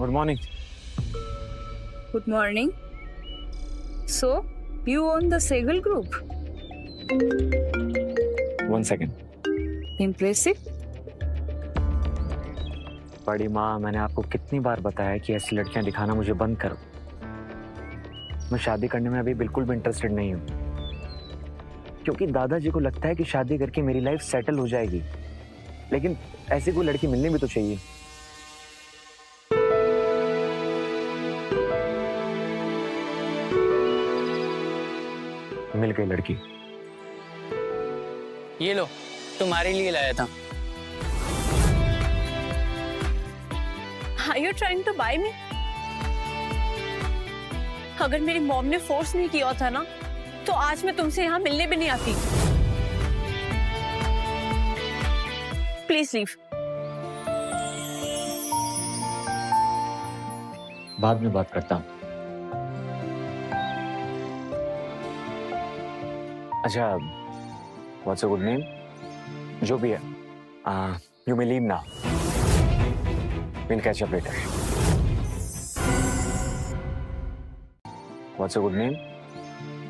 Good morning. Good morning. So, you own the Sehgal Group? 1 second। Impressive. बड़ी माँ, मैंने आपको कितनी बार बताया कि ऐसी लड़कियां दिखाना मुझे बंद करो। मैं शादी करने में अभी बिल्कुल भी इंटरेस्टेड नहीं हूँ, क्योंकि दादाजी को लगता है कि शादी करके मेरी लाइफ सेटल हो जाएगी, लेकिन ऐसी कोई लड़की मिलनी भी तो चाहिए। मिल गई लड़की। ये लो, तुम्हारे लिए लाया था। Are you trying to buy me? अगर मेरी मॉम ने फोर्स नहीं किया था ना, तो आज मैं तुमसे यहाँ मिलने भी नहीं आती। Please leave. बाद में बात करता हूँ। अच्छा, व्हाट्स अ गुड नेम? जो भी है, you may leave now. Will catch up later. What's a good name?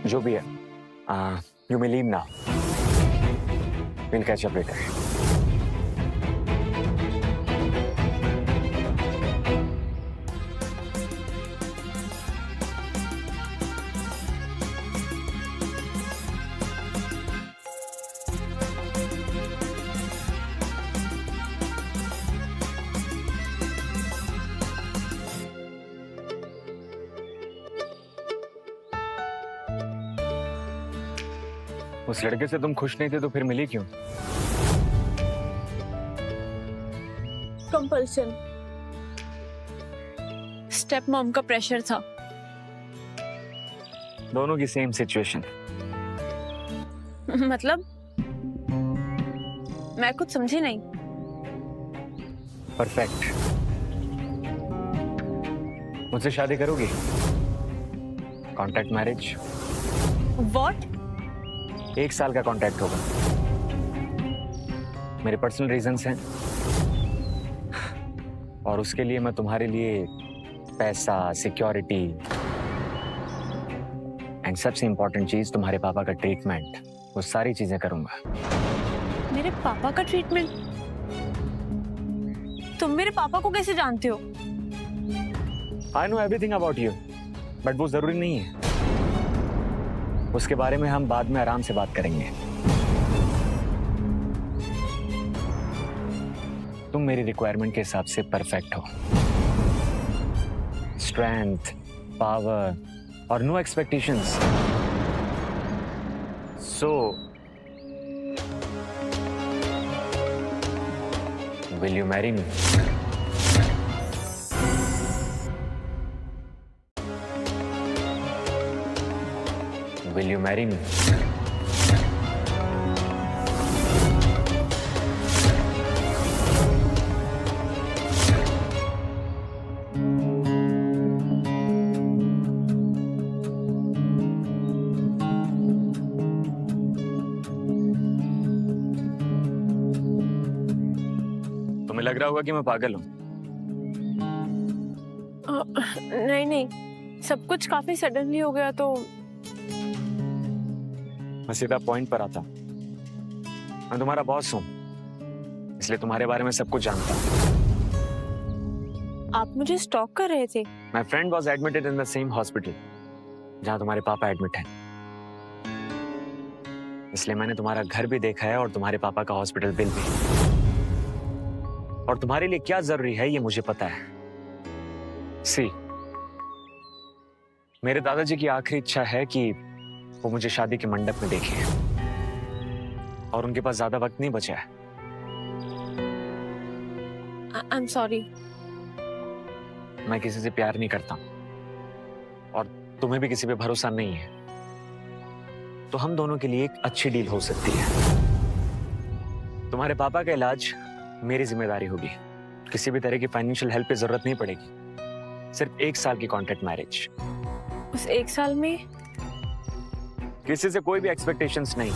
जो भी है, you may leave now. Will catch up later. उस लड़के से तुम खुश नहीं थे तो फिर मिली क्यों? कंपल्शन। स्टेप मॉम का प्रेशर था। दोनों की सेम सिचुएशन। मतलब मैं कुछ समझी नहीं। परफेक्ट। मुझसे शादी करोगी? Contract marriage. व्हाट? 1 साल का कॉन्ट्रैक्ट होगा। मेरे पर्सनल रीजंस हैं, और उसके लिए मैं तुम्हारे लिए पैसा, सिक्योरिटी एंड सबसे इंपॉर्टेंट चीज तुम्हारे पापा का ट्रीटमेंट, वो सारी चीजें करूंगा। मेरे पापा का ट्रीटमेंट? तुम मेरे पापा को कैसे जानते हो? I know everything about you, but वो जरूरी नहीं है। उसके बारे में हम बाद में आराम से बात करेंगे। तुम मेरी रिक्वायरमेंट के हिसाब से परफेक्ट हो। स्ट्रेंथ, पावर और no expectations. So will you marry me? Will you marry me? तुम्हें लग रहा होगा कि मैं पागल हूं। नहीं, सब कुछ काफी सडनली हो गया तो। मैं सीधा पॉइंट पर आता। मैं तुम्हारा बॉस हूं, इसलिए तुम्हारे बारे में सब कुछ जानता हूं। आप मुझे स्टॉक कर रहे थे? My friend was admitted in the same hospital जहां तुम्हारे पापा एडमिट हैं, इसलिए मैंने तुम्हारा घर भी देखा है और तुम्हारे पापा का हॉस्पिटल बिल भी। और तुम्हारे लिए क्या जरूरी है ये मुझे पता है। सी, मेरे दादाजी की आखिरी इच्छा है कि वो मुझे शादी के मंडप में देखे, और उनके पास ज्यादा वक्त नहीं बचा है। I am sorry. मैं किसी से प्यार नहीं करता, और तुम्हें भी किसी पे भरोसा नहीं है, तो हम दोनों के लिए एक अच्छी डील हो सकती है। तुम्हारे पापा का इलाज मेरी जिम्मेदारी होगी, किसी भी तरह की फाइनेंशियल हेल्प की जरूरत नहीं पड़ेगी। सिर्फ 1 साल की कॉन्ट्रैक्ट मैरिज। उस 1 साल में किसी से कोई भी एक्सपेक्टेशंस नहीं।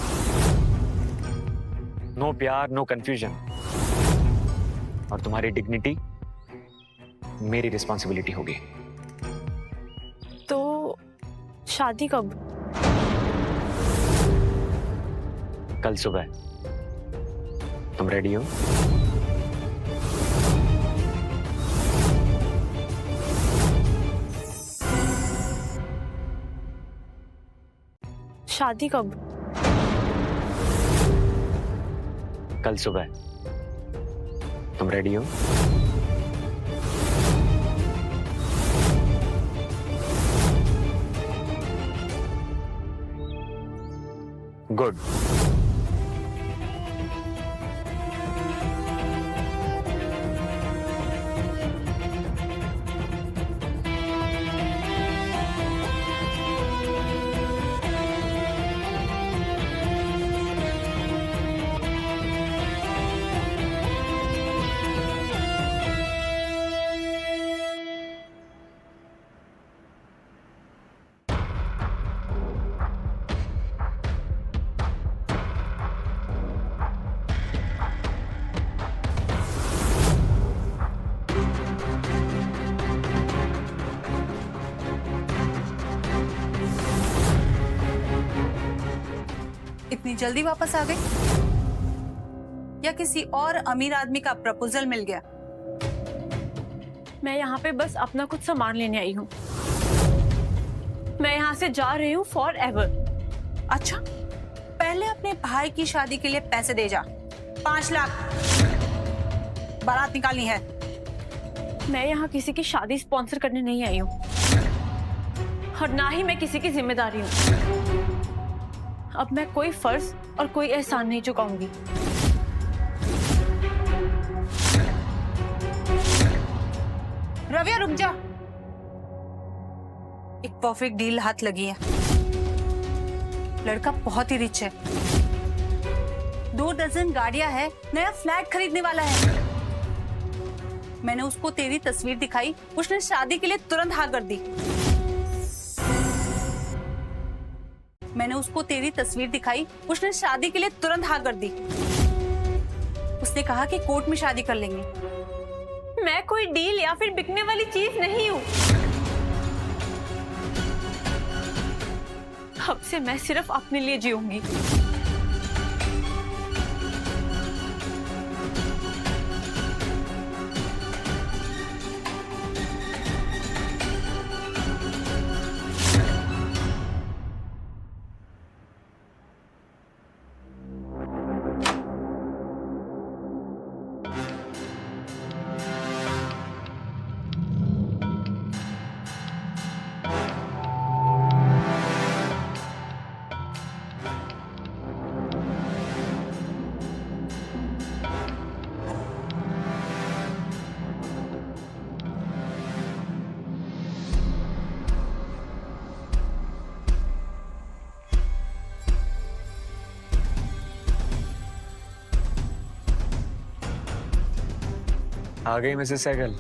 नो प्यार, नो कंफ्यूजन। और तुम्हारी डिग्निटी मेरी रिस्पॉन्सिबिलिटी होगी। तो शादी कब? कल सुबह। तुम रेडी हो? शादी कब? कल सुबह। तुम रेडी हो? गुड। इतनी जल्दी वापस आ गई या किसी और अमीर आदमी का प्रपोजल मिल गया? मैं यहाँ पे बस अपना कुछ सामान लेने आई हूँ। मैं यहाँ से जा रही हूँ फॉर एवर। अच्छा, पहले अपने भाई की शादी के लिए पैसे दे जा। 5 लाख बारात निकालनी है। मैं यहाँ किसी की शादी स्पॉन्सर करने नहीं आई हूँ और ना ही मैं किसी की जिम्मेदारी हूँ। अब मैं कोई फर्ज और कोई एहसान नहीं चुकाऊंगी। रविया रुक जा। एक परफेक्ट डील हाथ लगी है। लड़का बहुत ही रिच है, 2 दर्जन गाड़ियां है, नया फ्लैट खरीदने वाला है। मैंने उसको तेरी तस्वीर दिखाई, उसने शादी के लिए तुरंत हाँ कर दी। मैंने उसको तेरी तस्वीर दिखाई, उसने शादी के लिए तुरंत हाँ कर दी। उसने कहा कि कोर्ट में शादी कर लेंगे। मैं कोई डील या फिर बिकने वाली चीज नहीं हूँ। अब से मैं सिर्फ अपने लिए जीऊंगी। आ गई मिसेस सहगल।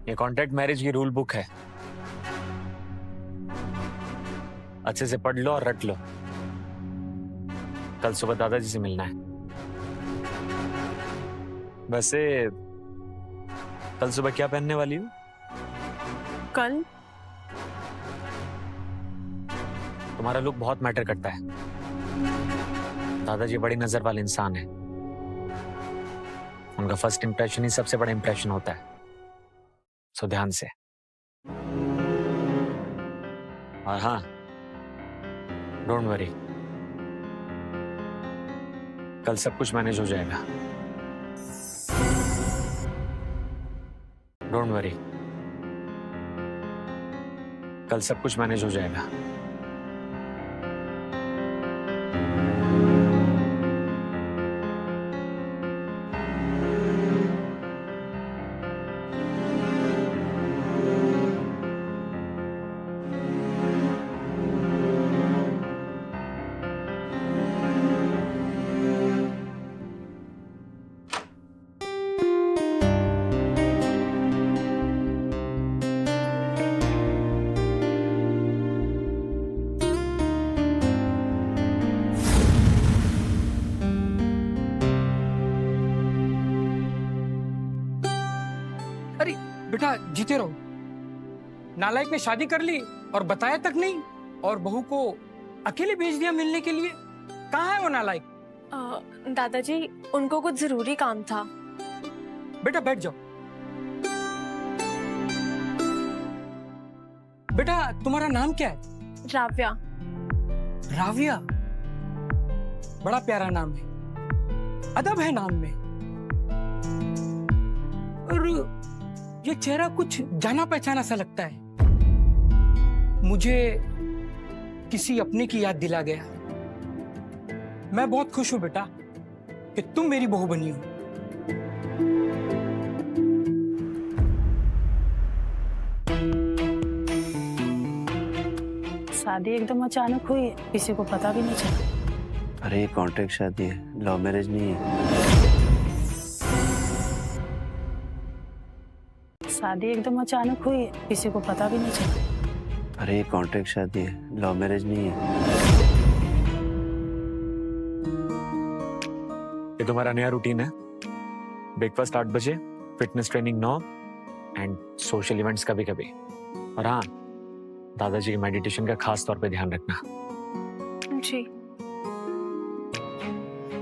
ये कॉन्ट्रैक्ट मैरिज की रूल बुक है, अच्छे से पढ़ लो और रट लो। कल सुबह दादाजी से मिलना है। वैसे कल सुबह क्या पहनने वाली हो? कल तुम्हारा लुक बहुत मैटर करता है। दादाजी बड़ी नजर वाले इंसान है, उनका फर्स्ट इंप्रेशन ही सबसे बड़ा इंप्रेशन होता है, सो ध्यान से। और हाँ, डोंट वरी, कल सब कुछ मैनेज हो जाएगा। डोंट वरी, कल सब कुछ मैनेज हो जाएगा। अरे बेटा जीते रहो। नालायक ने शादी कर ली और बताया तक नहीं, और बहू को अकेले भेज दिया मिलने के लिए। कहाँ है वो नालायक? दादाजी उनको कुछ जरूरी काम था। बेटा बैठ जाओ। बेटा तुम्हारा नाम क्या है? राव्या। राविया, बड़ा प्यारा नाम है, अदब है नाम में। और ये चेहरा कुछ जाना पहचाना सा लगता है, मुझे किसी अपने की याद दिला गया। मैं बहुत खुश हूं बेटा कि तुम मेरी बहू बनी हो। शादी एकदम अचानक हुई, किसी को पता भी नहीं चला। अरे ये कॉन्ट्रैक्ट शादी है, लव मैरिज नहीं है। शादी एकदम अचानक हुई, किसी को पता भी नहीं चला। अरे ये कॉन्ट्रैक्ट शादी है, लव मैरिज नहीं है। ये तुम्हारा नया रूटीन है। ब्रेकफास्ट 8 बजे, fitness training 9 and social events कभी कभी। और हाँ, दादाजी की मेडिटेशन का खास तौर पे ध्यान रखना। जी।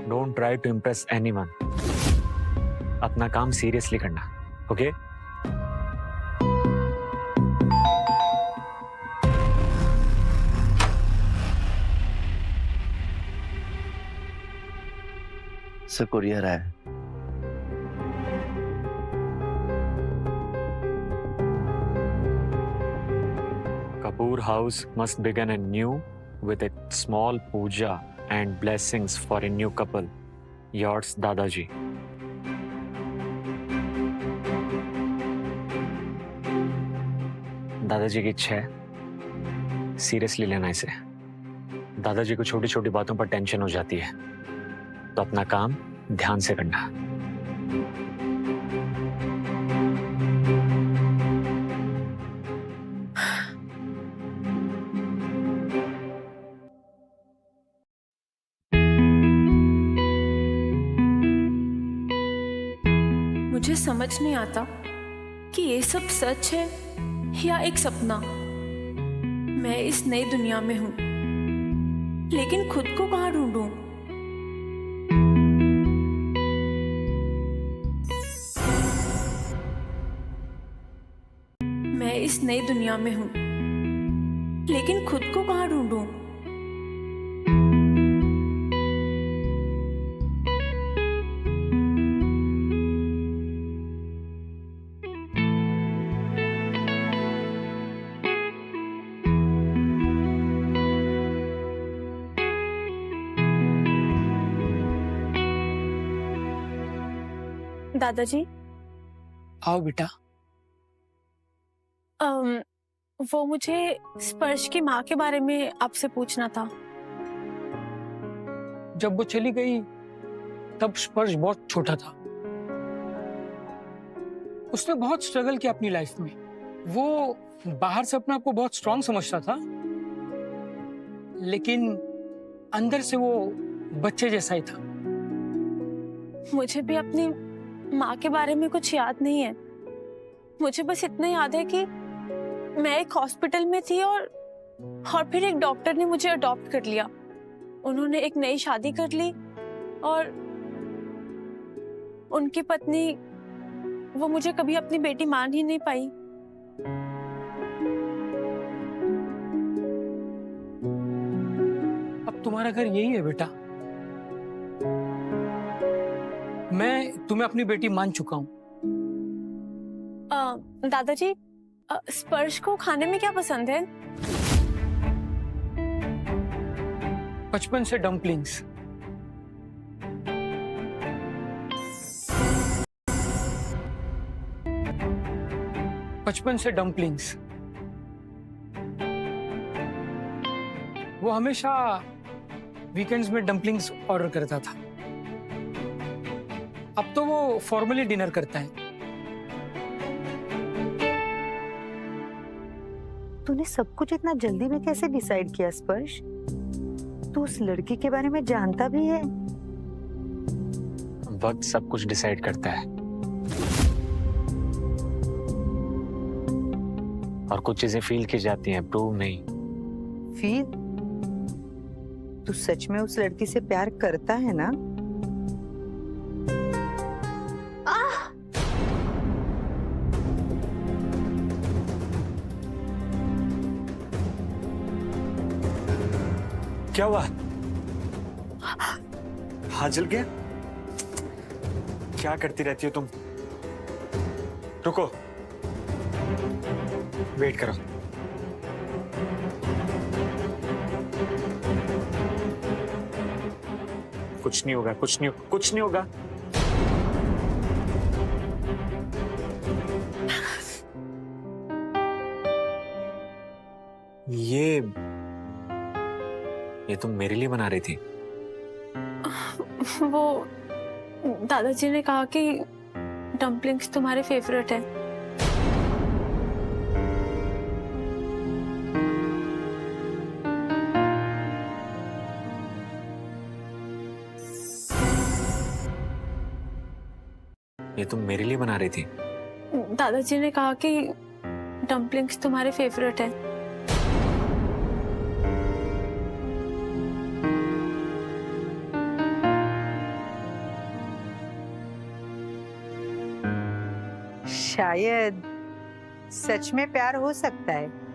Don't try to impress anyone. अपना काम सीरियसली करना, ओके? सर कुरियर है। Kapoor house must begin anew with a small puja and blessings for a new couple. Yours, Dadaji. दादाजी की इच्छा है, सीरियसली लेना इसे। दादाजी को छोटी छोटी बातों पर टेंशन हो जाती है, तो अपना काम ध्यान से करना। मुझे समझ नहीं आता कि ये सब सच है या एक सपना। मैं इस नई दुनिया में हूं, लेकिन खुद को कहां ढूंढूं? मैं इस नई दुनिया में हूं, लेकिन खुद को कहां ढूंढूं? दादाजी, आओ बेटा। वो मुझे स्पर्श की माँ के बारे में आपसे पूछना था। जब वो चली गई तब स्पर्श बहुत छोटा था। उसने बहुत स्ट्रगल किया अपनी लाइफ में। वो बाहर से अपने आप को बहुत स्ट्रांग समझता था, लेकिन अंदर से वो बच्चे जैसा ही था। मुझे भी अपनी माँ के बारे में कुछ याद नहीं है। मुझे बस इतना याद है कि मैं एक हॉस्पिटल में थी और फिर एक डॉक्टर ने मुझे अडॉप्ट कर लिया। उन्होंने एक नई शादी कर ली और उनकी पत्नी, वो मुझे कभी अपनी बेटी मान ही नहीं पाई। अब तुम्हारा घर यही है बेटा। मैं तुम्हें अपनी बेटी मान चुका हूं। दादाजी, स्पर्श को खाने में क्या पसंद है? बचपन से डम्पलिंग्स। बचपन से डम्पलिंग्स। वो हमेशा वीकेंड्स में डम्पलिंग्स ऑर्डर करता था। अब तो वो फॉर्मली डिनर करता है। तूने सब कुछ इतना जल्दी में कैसे डिसाइड किया स्पर्श? तू उस लड़की के बारे में जानता भी है? वक्त सब कुछ डिसाइड करता है। और कुछ चीजें फील की जाती हैं, प्रूव नहीं। फिर तू सच में उस लड़की से प्यार करता है ना? क्या हुआ? हाथ जल गया? क्या करती रहती हो तुम? रुको, वेट करो। कुछ नहीं होगा, कुछ नहीं होगा। ये तुम मेरे लिए बना रही थी? वो दादाजी ने कहा कि डम्पलिंग्स तुम्हारे फेवरेट है। ये तुम मेरे लिए बना रही थी? दादाजी ने कहा कि डम्पलिंग्स तुम्हारे फेवरेट है। शायद सच में प्यार हो सकता है।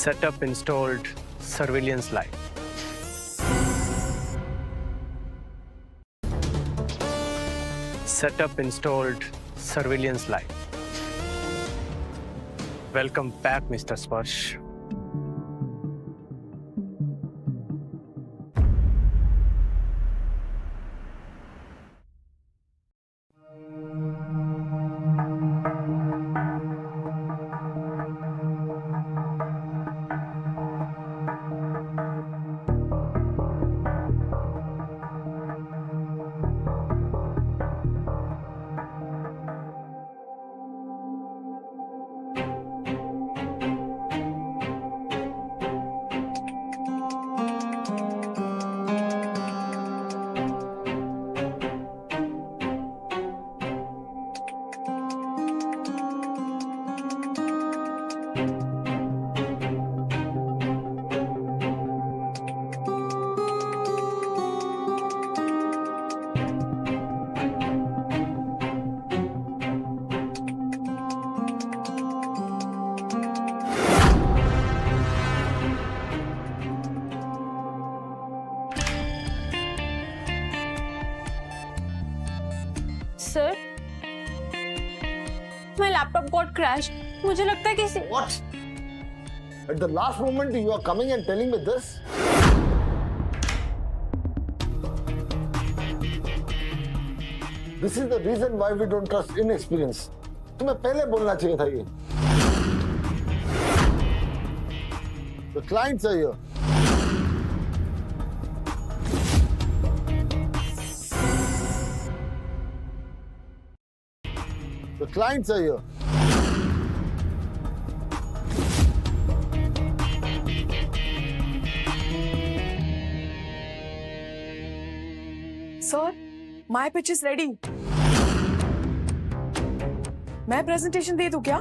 Setup installed, surveillance live. Setup installed, surveillance live. Welcome back, Mr. Sparsh. Sir, my laptop got crashed. मुझे लगता है कि What? At the last moment you are coming and telling me this? This is the reason why we don't trust inexperience. तुम्हें पहले बोलना चाहिए था ये. The clients are here. The clients are here. Sir my pitch is ready. मैं presentation दे दूं क्या?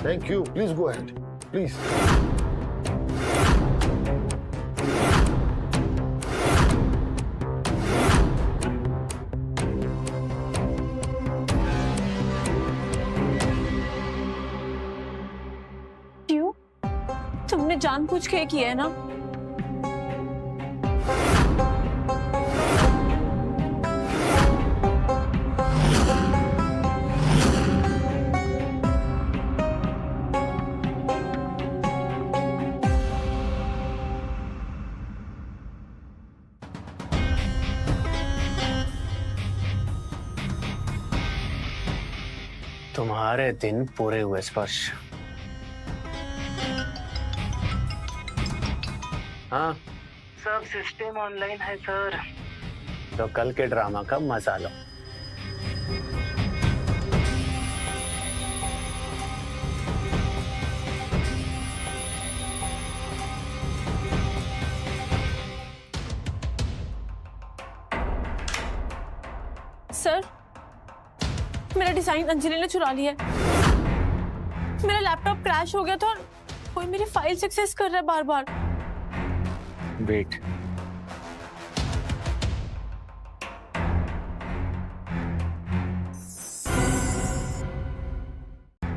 Thank you, please go ahead please. क्यों? तुमने जानबूझ के किया है ना? तुम्हारे दिन पूरे हुए स्पर्श। हाँ, सब सिस्टम ऑनलाइन है सर, तो कल के ड्रामा का मजा लो। सर, मेरा डिजाइन अंजलि ने चुरा लिया है। मेरा लैपटॉप क्रैश हो गया था और कोई मेरी फाइल सक्सेस कर रहा है बार बार। वेट,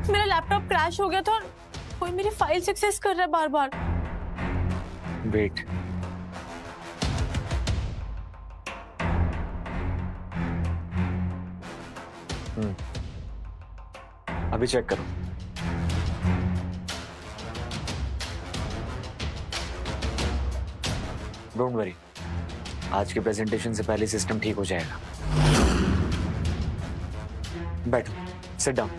मेरा लैपटॉप क्रैश हो गया था और कोई मेरी फाइल सक्सेस कर रहा है बार बार। वेट, अभी चेक करो। डोंट वरी, आज के प्रेजेंटेशन से पहले सिस्टम ठीक हो जाएगा। बैठो, sit down.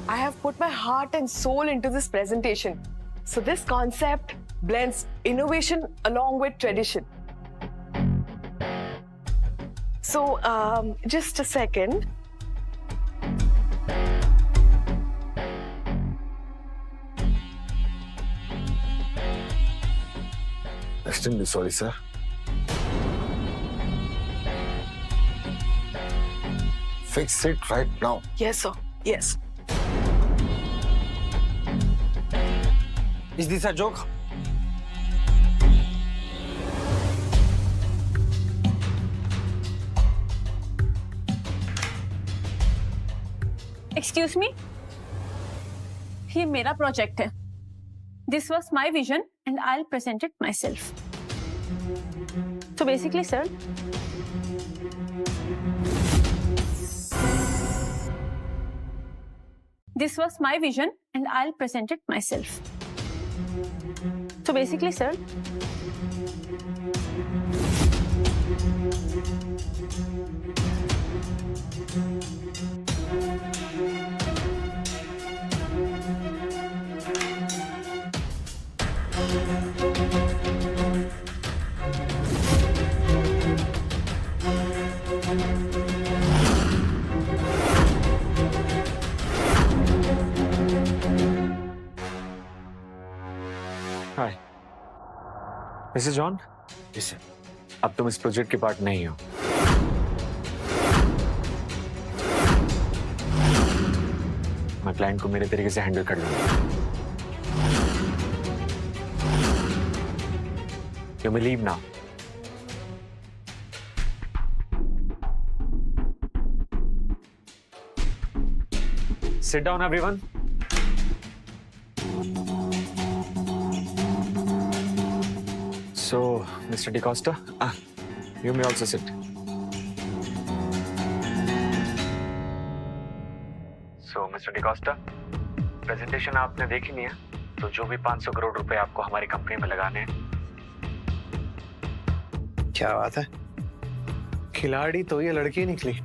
I have put my heart and soul into this presentation. So this concept blends innovation along with tradition. So just a second. Extremely sorry, sir. Fix it right now. Yes, sir. Yes. Is this a joke? Excuse me, ये मेरा project है। This was my vision and I will present it my self. So basically, sir, this was my vision and I'll present it myself. So basically, sir, hi, mister John. Yes, अब तुम इस project के part नहीं हो। मैं client को मेरे तरीके से हैंडल कर लूंगा। You may leave now. Sit down, everyone. So, Mr. DeCosta, you may also sit. So, Mr. DeCosta, presentation आपने देखी नहीं है, तो जो भी 500 करोड़ रुपए आपको हमारी कंपनी में लगाने हैं। क्या बात है, खिलाड़ी तो ये लड़की निकली।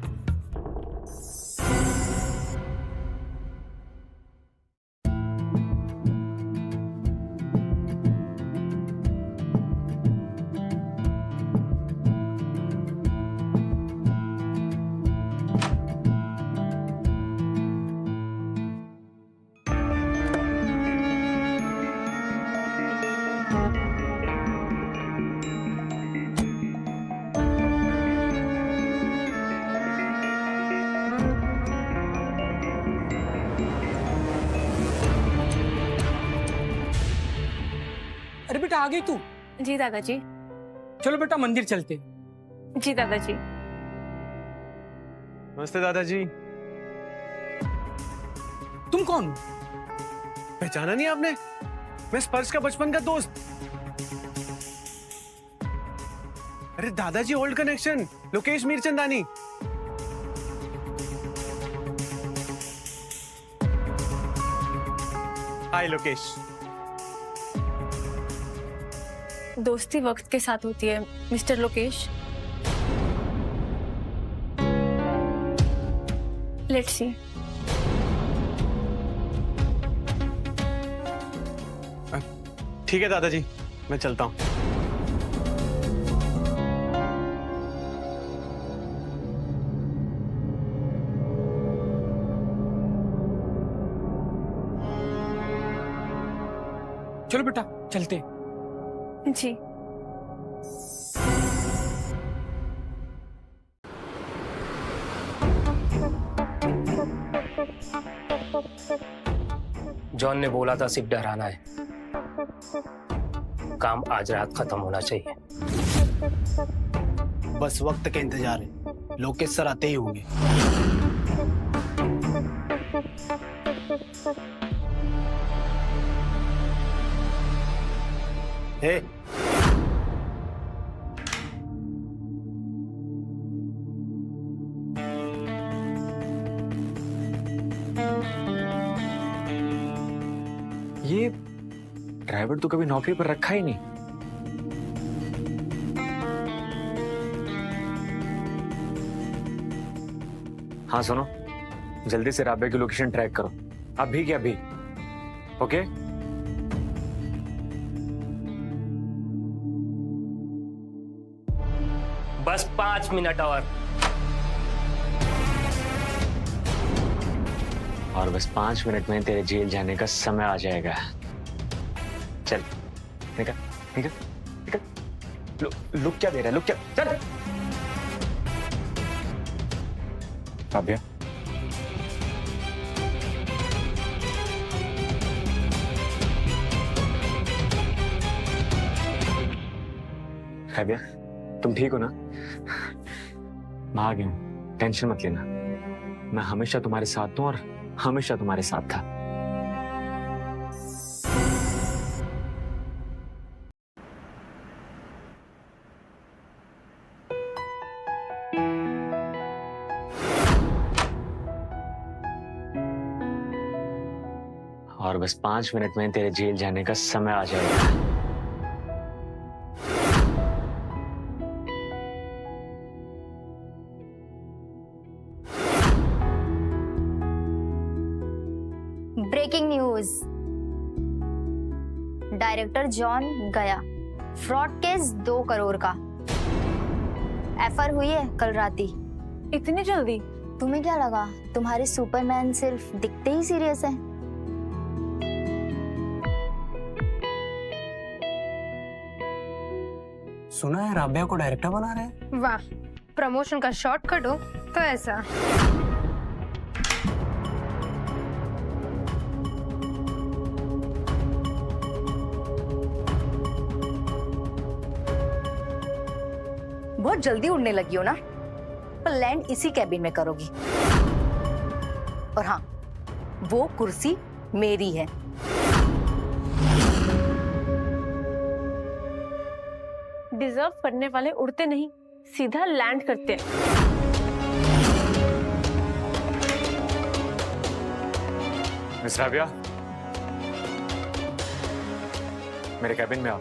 अरे बेटा आ गई तू? जी दादाजी। चलो बेटा मंदिर चलते। जी दादाजी। नमस्ते दादाजी। तुम कौन? पहचाना नहीं आपने? मैं स्पर्श का बचपन का दोस्त। अरे दादाजी ओल्ड कनेक्शन, लोकेश मीरचंदानी। हाय लोकेश। दोस्ती वक्त के साथ होती है मिस्टर लोकेश। Let's see. ठीक है दादाजी, मैं चलता हूँ। चलो बेटा चलते। जी। जॉन ने बोला था सिर्फ डराना है। काम आज रात खत्म होना चाहिए। बस वक्त का इंतजार है, लोकेश सर आते ही होंगे। हे ये ड्राइवर तो कभी नौकरी पर रखा ही नहीं। हाँ सुनो, जल्दी से राबिया की लोकेशन ट्रैक करो, अभी के अभी। ओके? बस 5 मिनट और बस 5 मिनट में तेरे जेल जाने का समय आ जाएगा। चल निकल निकल निकल। लुक क्या दे रहा है? लुक क्या? चल राबिया। राबिया तुम ठीक हो ना? मैं आ गया हूं, टेंशन मत लेना। मैं हमेशा तुम्हारे साथ हूं और हमेशा तुम्हारे साथ था। और बस 5 मिनट में तेरे जेल जाने का समय आ जाएगा। ब्रेकिंग न्यूज, डायरेक्टर जॉन गया। फ्रॉड केस 2 करोड़ का। एफआईआर हुई है कल रात ही। इतनी जल्दी? तुम्हें क्या लगा तुम्हारे सुपरमैन सिर्फ दिखते ही सीरियस हैं? सुना है राबिया को डायरेक्टर बना रहे हैं। वाह, प्रमोशन का शॉर्टकट हो तो ऐसा। बहुत जल्दी उड़ने लगी हो ना, पर लैंड इसी कैबिन में करोगी। और हाँ, वो कुर्सी मेरी है। डिजर्व करने वाले उड़ते नहीं, सीधा लैंड करते हैं। मिस राबिया, मेरे कैबिन में आओ।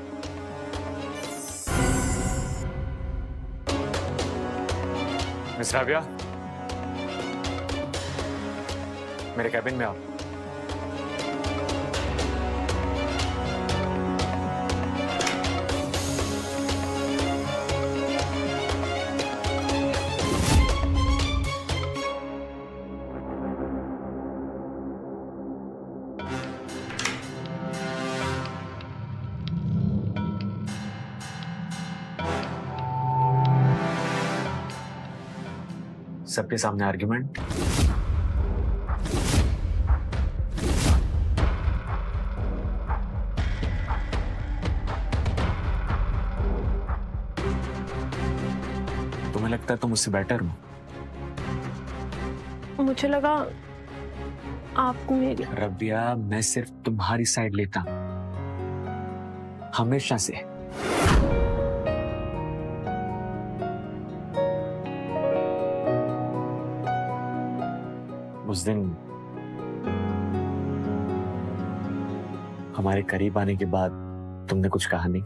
मिस राबिया, मेरे कैबिन में आओ। सबके सामने आर्ग्यूमेंट। तुम्हें लगता है तुम मुझसे बेटर हो? मुझे लगा आप मेरी। रबिया, मैं सिर्फ तुम्हारी साइड लेता हूं, हमेशा से। उस दिन हमारे करीब आने के बाद तुमने कुछ कहा नहीं।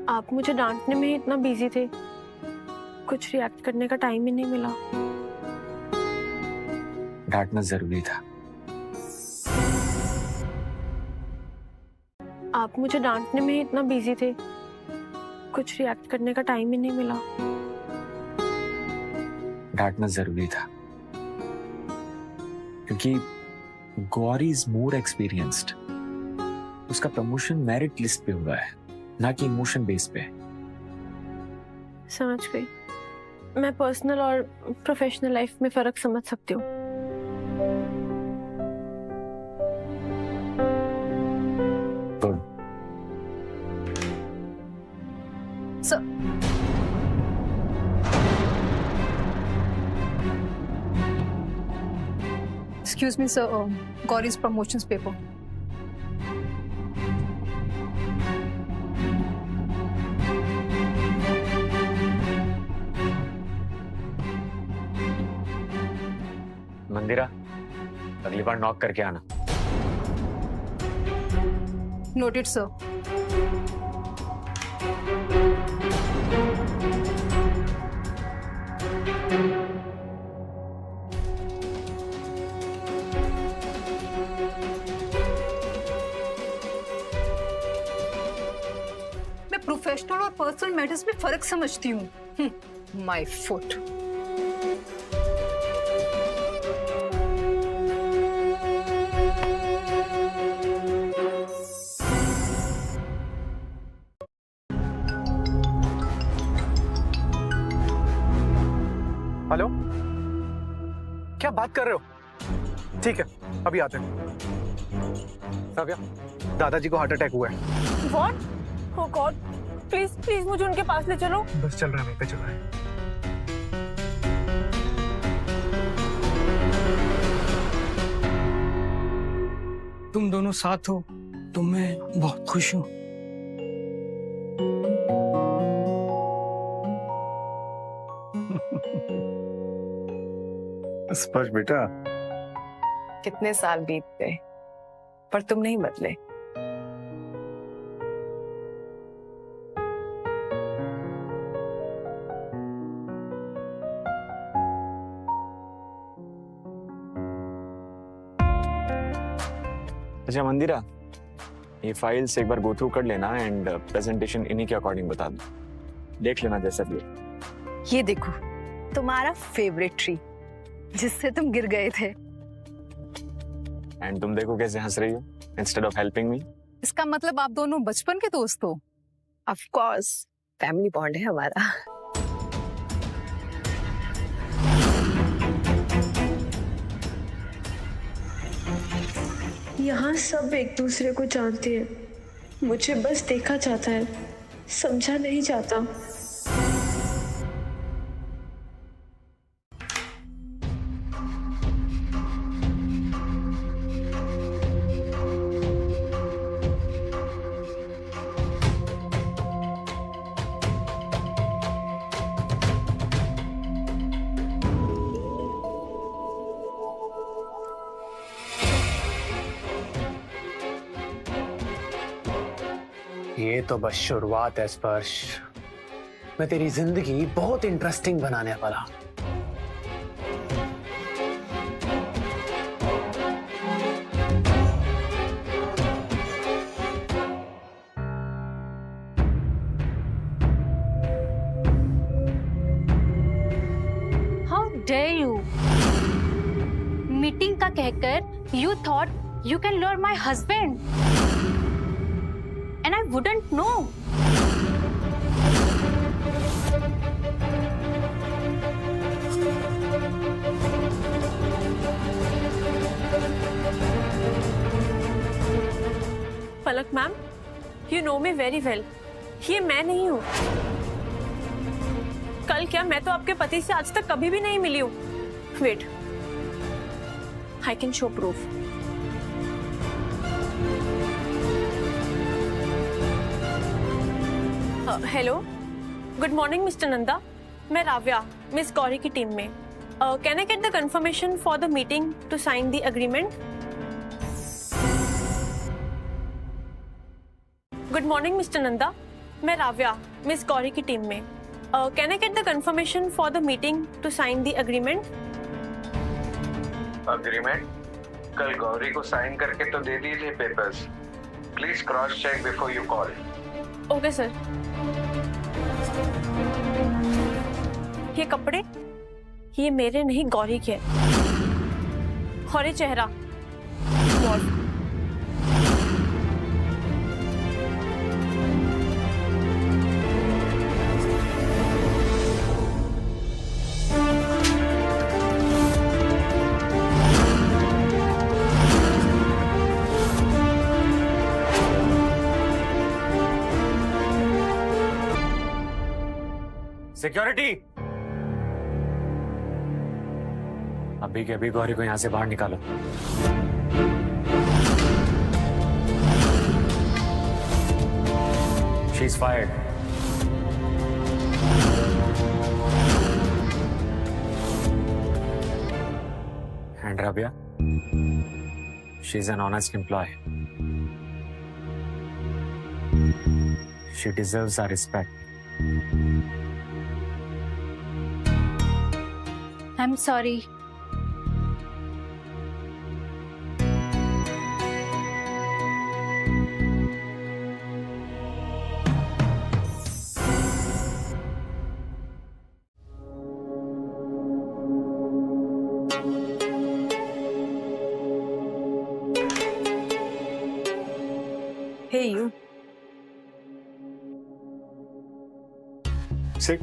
आप मुझे डांटने में ही इतना बिजी थे, कुछ रिएक्ट करने का टाइम ही नहीं मिला। डांटना जरूरी था। आप मुझे डांटने में ही इतना बिजी थे, कुछ रिएक्ट करने का टाइम ही नहीं मिला। डांटना जरूरी था क्योंकि गौरी इज मोर एक्सपीरियंस्ड। उसका प्रमोशन मेरिट लिस्ट पे हुआ है, ना कि इमोशन बेस पे। समझ गई। मैं पर्सनल और प्रोफेशनल लाइफ में फर्क समझ सकती हूँ। Excuse me, sir. Gauri's promotions paper. मंदिरा, अगली बार नॉक करके आना। Noted, sir. मैं प्रोफेशनल और पर्सनल मैटर्स में फर्क समझती हूँ। My foot. हेलो, क्या बात कर रहे हो? ठीक है, अभी आते हैं। काव्या, दादाजी को हार्ट अटैक हुआ है। What? Oh God! Please please मुझे उनके पास ले चलो। बस चल रहा है, वहीं पे चल रहा है। तुम दोनों साथ हो तो मैं बहुत खुश हूँ। स्पर्श बेटा, कितने साल बीत गए पर तुम नहीं बदले। अच्छा मंदिरा, ये फाइल्स एक बार गो थ्रू कर लेना एंड प्रेजेंटेशन इन्हीं के अकॉर्डिंग बता दो। देख लेना जैसा भी। ये देखो, तुम्हारा फेवरेट ट्री जिससे तुम गिर गए थे। एंड तुम देखो कैसे हंस रही हो इंस्टेड ऑफ हेल्पिंग मी। इसका मतलब आप दोनों बचपन के दोस्त हो? ऑफ कोर्स, फैमिली बॉन्ड है हमारा। यहाँ सब एक दूसरे को जानते हैं, मुझे बस देखा जाता है, समझा नहीं जाता। ये तो बस शुरुआत है स्पर्श। मैं तेरी जिंदगी बहुत इंटरेस्टिंग बनाने वाला। How dare you! मीटिंग का कहकर you thought you can lure my husband and I wouldn't know. Palak ma'am, you know me very well. ये मैं नहीं हूँ। कल क्या, मैं तो आपके पति से आज तक कभी भी नहीं मिली हूँ। Wait, I can show proof. Hello, good morning mister Nanda. मैं राव्या, मिस गौरी की टीम में। Can I get the confirmation for the meeting to sign the agreement? Good morning mister Nanda. मैं राव्या, मिस गौरी की टीम में। Can I get the confirmation for the meeting to sign the agreement? Agreement? कल गौरी को साइन करके तो दे दिए थे papers. Please cross check before you call. Okay sir. ये कपड़े, ये मेरे नहीं, गौरी के। और ये चेहरा सिक्योरिटी, अभी के अभी गौरी को यहां से बाहर निकालो। She is fired. And Rabia, she is an honest employ. She deserves our respect. I'm sorry. Hey, you. Sit.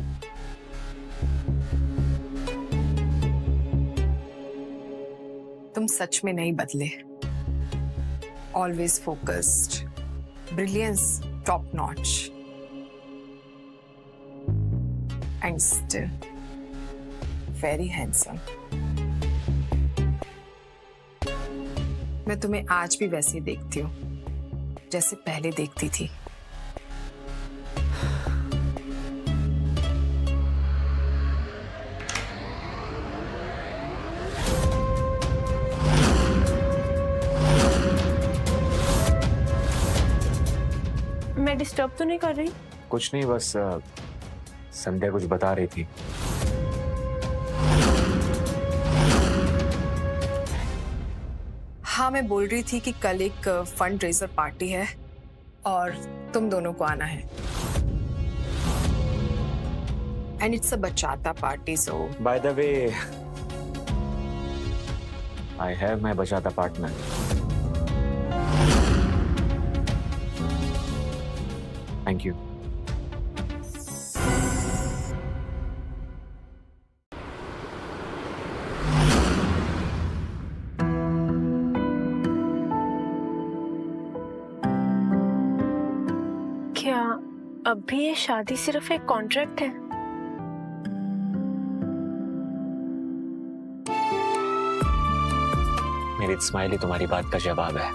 तुम सच में नहीं बदले। Always focused, brilliance top notch, and still very handsome. मैं तुम्हें आज भी वैसे ही देखती हूँ जैसे पहले देखती थी। मैं डिस्टर्ब तो नहीं कर रही? कुछ नहीं, बस संध्या कुछ बता रही थी। हाँ, मैं बोल रही थी कि कल एक फंड रेजर पार्टी है और तुम दोनों को आना है। एंड इट्स अ बचाता party, so by the way, I have my बचाता पार्टनर। Thank you. क्या अब भी ये शादी सिर्फ एक कॉन्ट्रैक्ट है? मेरी स्माइल ही तुम्हारी बात का जवाब है।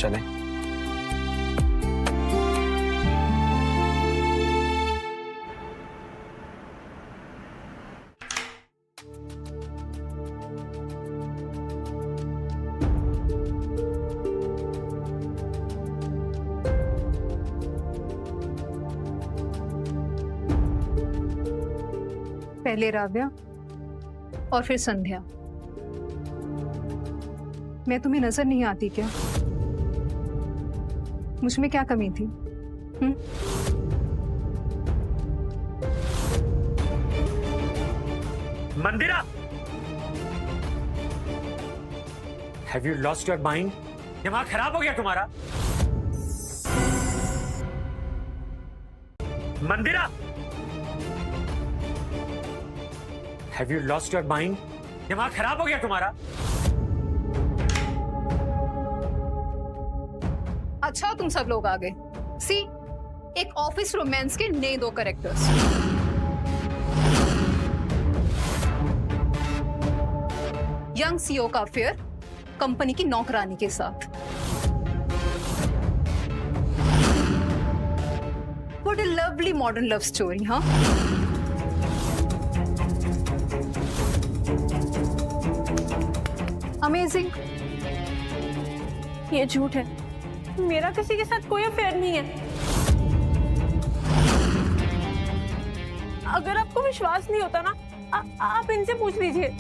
चलें? पहले राव्या और फिर संध्या। मैं तुम्हें नजर नहीं आती क्या? मुझमें क्या कमी थी? मंदिरा, Have you lost your mind? दिमाग खराब हो गया तुम्हारा? मंदिरा! Have you lost your mind? दिमाग खराब हो गया तुम्हारा? अच्छा तुम सब लोग आ गए। सी, एक ऑफिस रोमांस के नए 2 कैरेक्टर्स। यंग सीईओ का अफेयर कंपनी की नौकरानी के साथ। What a lovely modern love story, हाँ? अमेजिंग। ये झूठ है, मेरा किसी के साथ कोई अफेयर नहीं है। अगर आपको विश्वास नहीं होता ना, आप इनसे पूछ लीजिए।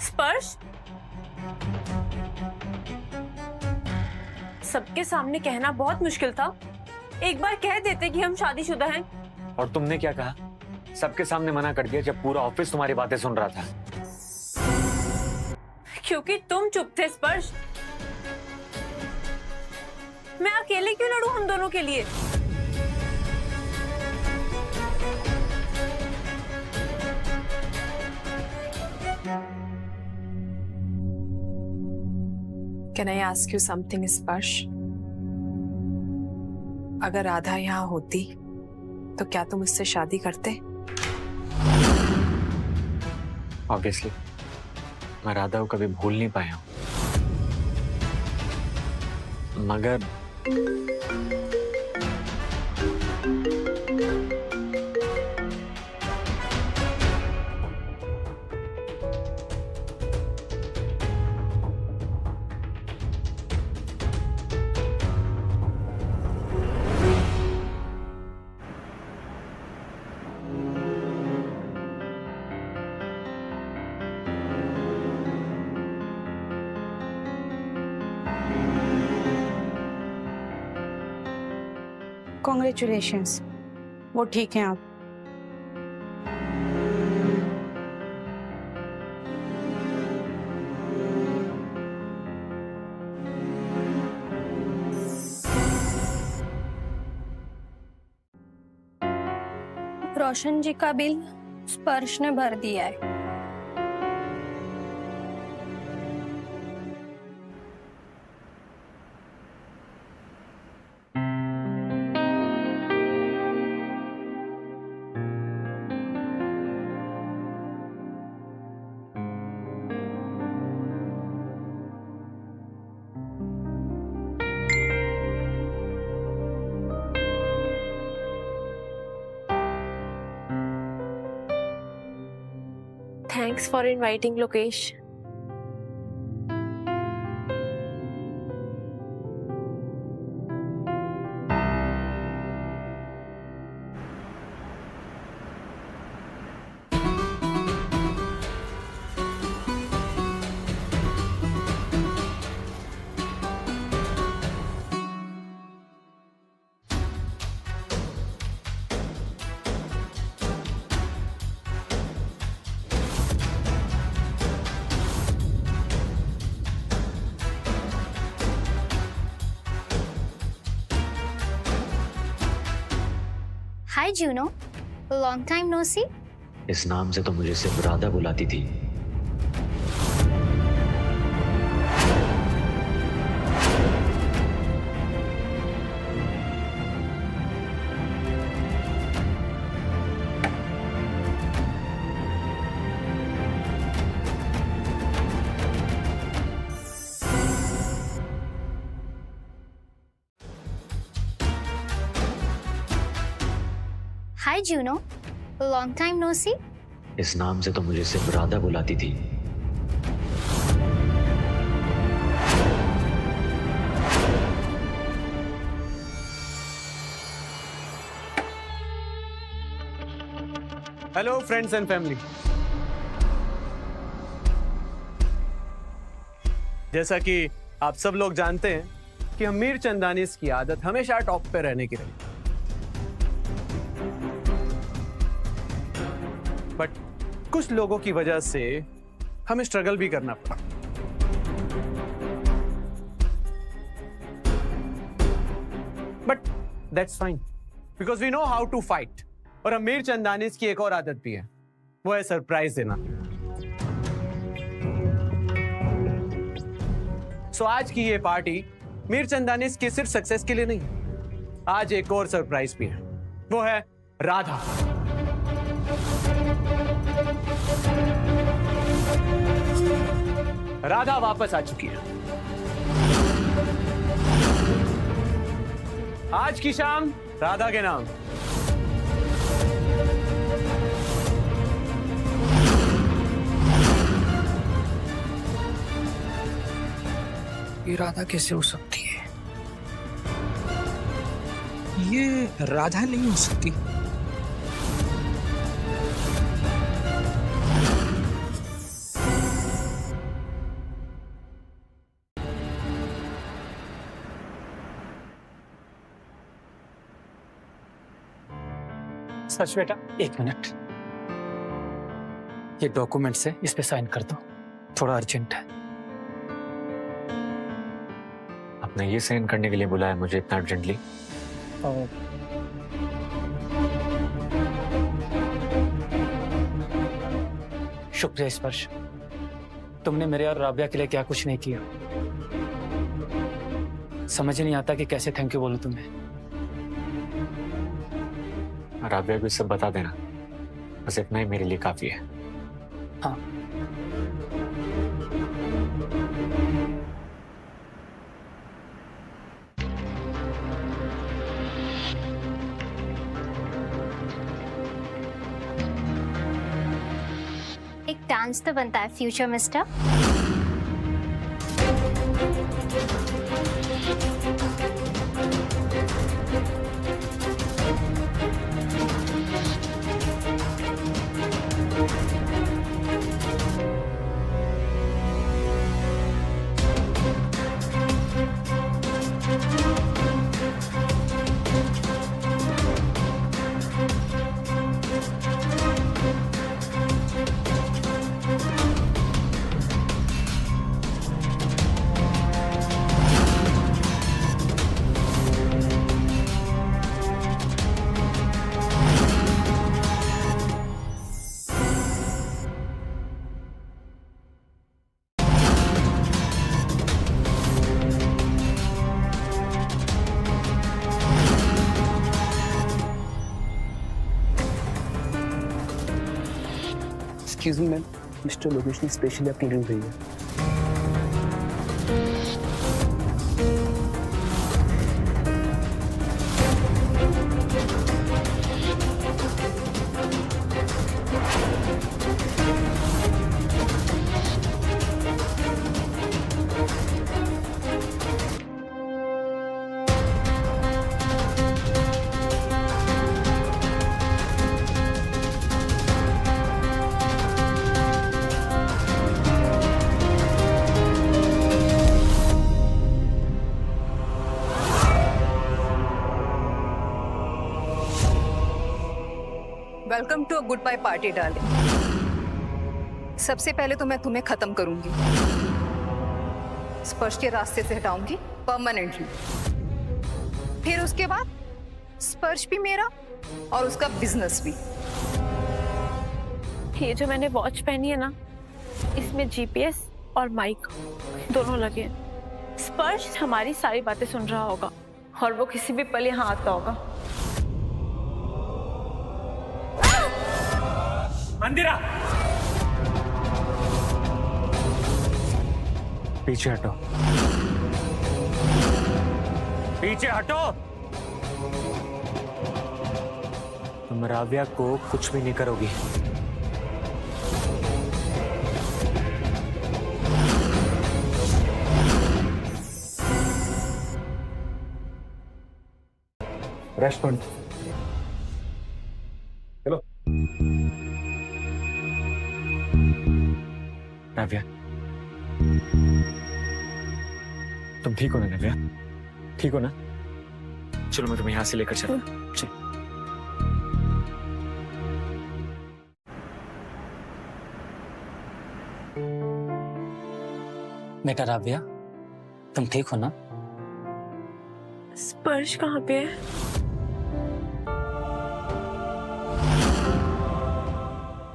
स्पर्श, सबके सामने कहना बहुत मुश्किल था। एक बार कह देते कि हम शादीशुदा हैं। और तुमने क्या कहा? सबके सामने मना कर दिया जब पूरा ऑफिस तुम्हारी बातें सुन रहा था। क्योंकि तुम चुप थे स्पर्श। मैं अकेले क्यों लड़ूं हम दोनों के लिए? Can I ask you something, स्पर्श? अगर राधा यहाँ होती तो क्या तुम इससे शादी करते? Obviously, मैं राधा को कभी भूल नहीं पाया हूं। मगर कॉन्ग्रेचुलेशंस, वो ठीक हैं आप। रोशन जी का बिल स्पर्श ने भर दिया है। Thanks for inviting Lokesh. Hi Juno, long time no see. इस नाम से तो मुझे सिर्फ राधा बुलाती थी। Hi Juno, long time no see. इस नाम से तो मुझे सिर्फ राधा बुलाती थी। Hello friends and family. जैसा कि आप सब लोग जानते हैं कि मीर चंदानीस की आदत हमेशा टॉप पे रहने की रही, बट कुछ लोगों की वजह से हमें स्ट्रगल भी करना पड़ा। But that's fine because we know how to fight. और मीर चंदानीस की एक और आदत भी है, वो है सरप्राइज देना। सो आज की ये पार्टी मीर चंदानीस की सिर्फ सक्सेस के लिए नहीं, आज एक और सरप्राइज भी है, वो है राधा। राधा वापस आ चुकी है। आज की शाम राधा के नाम। ये राधा कैसे हो सकती है? ये राधा नहीं हो सकती। सच बेटा, 1 मिनट। ये डॉक्यूमेंट्स है, इस पे साइन कर दो, थोड़ा अर्जेंट है। आपने ये साइन करने के लिए बुलाया मुझे इतना अर्जेंटली? शुक्रिया स्पर्श, तुमने मेरे और राबिया के लिए क्या कुछ नहीं किया। समझ नहीं आता कि कैसे थैंक यू बोलूं तुम्हें। राबिया को सब बता देना, बस इतना ही मेरे लिए काफी है। हाँ। एक डांस तो बनता है future mister. Excuse me ma'am, mister Lokesh ने स्पेशली आपकी ड्रिंक भेजी है। Welcome to a good bye party darling. सबसे पहले तो मैं तुम्हें खत्म करूंगी, स्पर्श के रास्ते से हटाऊंगी परमानेंटली। फिर उसके बाद स्पर्श भी मेरा और उसका बिजनेस भी। ये जो मैंने वॉच पहनी है ना, इसमें जीपीएस और माइक दोनों लगे हैं। स्पर्श हमारी सारी बातें सुन रहा होगा और वो किसी भी पल यहाँ आता होगा। मंदिरा, पीछे हटो, पीछे हटो। तुम राव्या को कुछ भी नहीं करोगी। रेस्टोरेंट चलो। राव्या, तुम ठीक हो ना राव्या? ठीक हो ना? चलो मैं तुम्हें यहाँ से लेकर चलूं। चलो। बेटा राव्या, तुम ठीक हो ना? स्पर्श कहाँ पे है?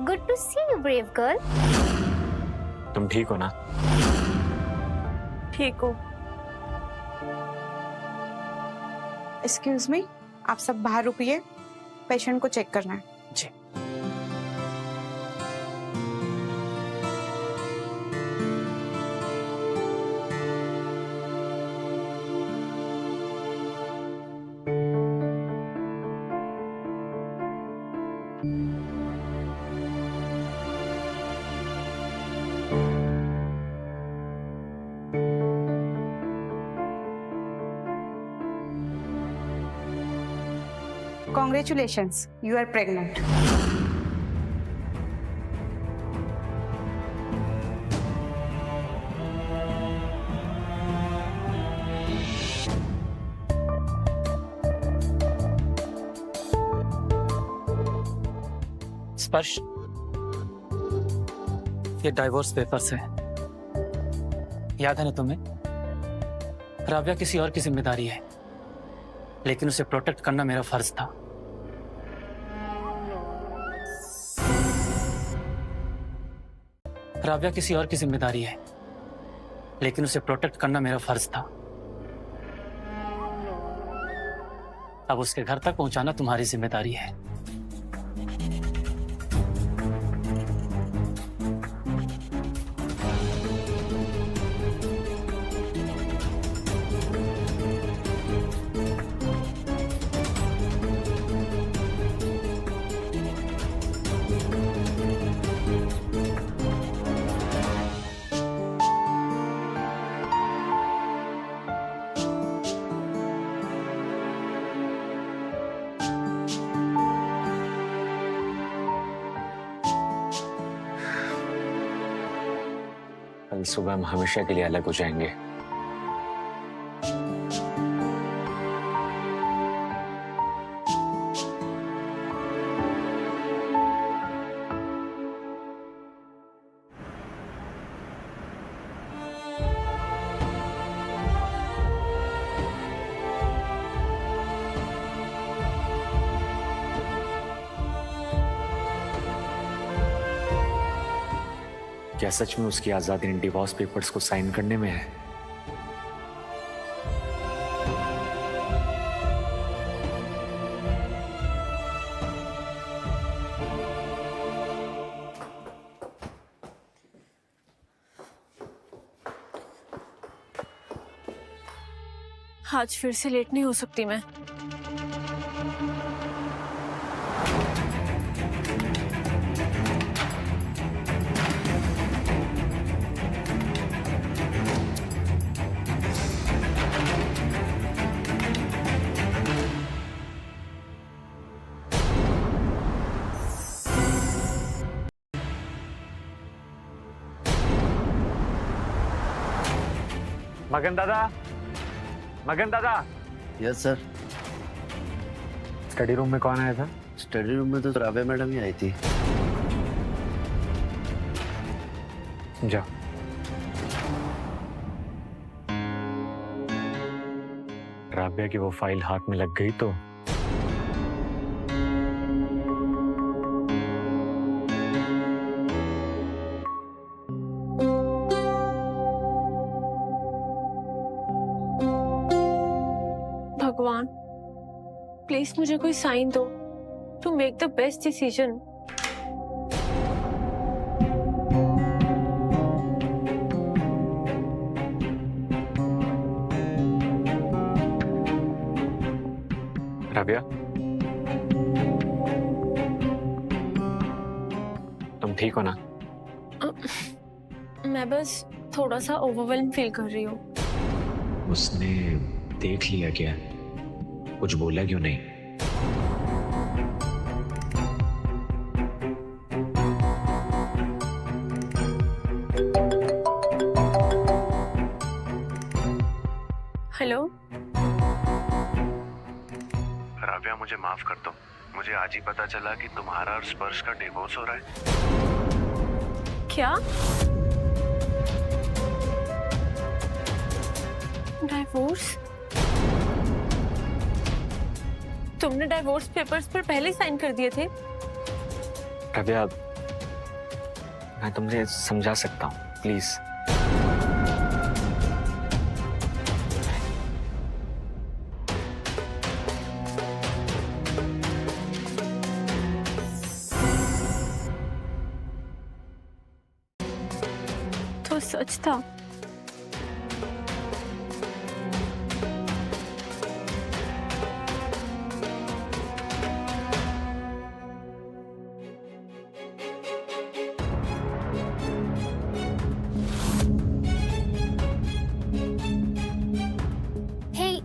Good to see you brave girl. तुम ठीक हो ना? ठीक हो। एक्सक्यूज मी, आप सब बाहर रुकिए, पेशेंट को चेक करना है। जी। Congratulations, you are pregnant. स्पर्श, ये डाइवोर्स पेपर्स है। याद है ना तुम्हें? राव्या किसी और की जिम्मेदारी है, लेकिन उसे प्रोटेक्ट करना मेरा फर्ज था। राव्या किसी और की जिम्मेदारी है, लेकिन उसे प्रोटेक्ट करना मेरा फर्ज था। अब उसके घर तक पहुंचाना तुम्हारी जिम्मेदारी है। कल सुबह हम हमेशा के लिए अलग हो जाएंगे। क्या सच में उसकी आजादी इन डिवोर्स पेपर्स को साइन करने में है? आज फिर से लेट नहीं हो सकती मैं। मगन दादा, मगन दादा। Yes sir. स्टडी रूम में कौन आया था? स्टडी रूम में तो राव्या मैडम ही आई थी। जाओ। राव्या की वो फाइल हाथ में लग गई तो भगवान, प्लीज मुझे कोई साइन दो to make the best decision. Ravya, तुम ठीक हो ना? मैं बस थोड़ा सा ओवरवेल्म फील कर रही हूँ। उसने देख लिया क्या? कुछ बोला क्यों नहीं? हेलो। राव्या, मुझे माफ कर दो। मुझे आज ही पता चला कि तुम्हारा और स्पर्श का डिवोर्स हो रहा है। क्या? डिवोर्स? तुमने डिवोर्स पेपर्स पर पहले साइन कर दिए थे? राव्या, मैं तुमसे समझा सकता हूँ, प्लीज। तो सच था।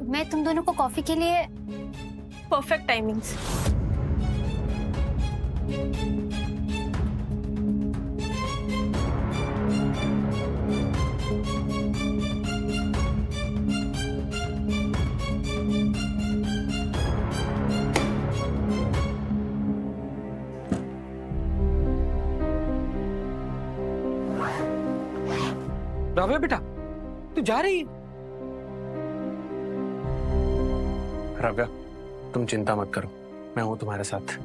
मैं तुम दोनों को कॉफी के लिए परफेक्ट टाइमिंग्स। राव्या बेटा, तू जा रही है? राव्या, तुम चिंता मत करो, मैं हूं तुम्हारे साथ।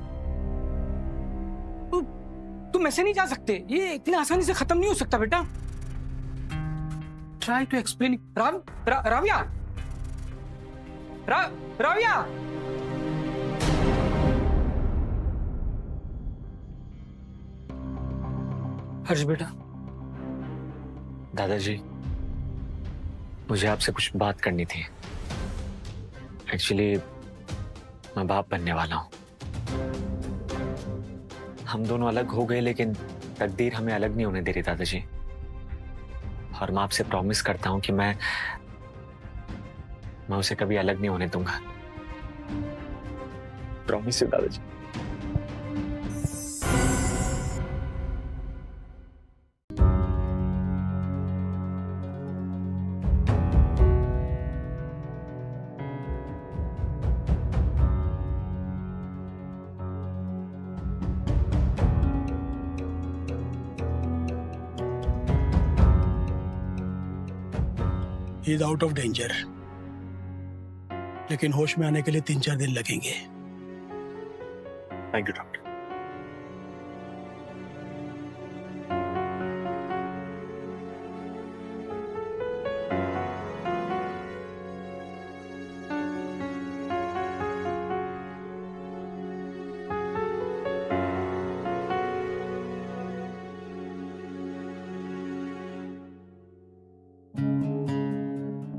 तुम ऐसे नहीं जा सकते, ये इतनी आसानी से खत्म नहीं हो सकता बेटा। Try to explain. Ravya, Ravya. Harsh बेटा। दादाजी, मुझे आपसे कुछ बात करनी थी। एक्चुअली मैं बाप बनने वाला हूं। हम दोनों अलग हो गए, लेकिन तकदीर हमें अलग नहीं होने दे रही दादाजी। और मैं आपसे प्रॉमिस करता हूं कि मैं उसे कभी अलग नहीं होने दूंगा। प्रॉमिस है दादाजी। He is out of danger, लेकिन होश में आने के लिए 3-4 दिन लगेंगे। Thank you doctor.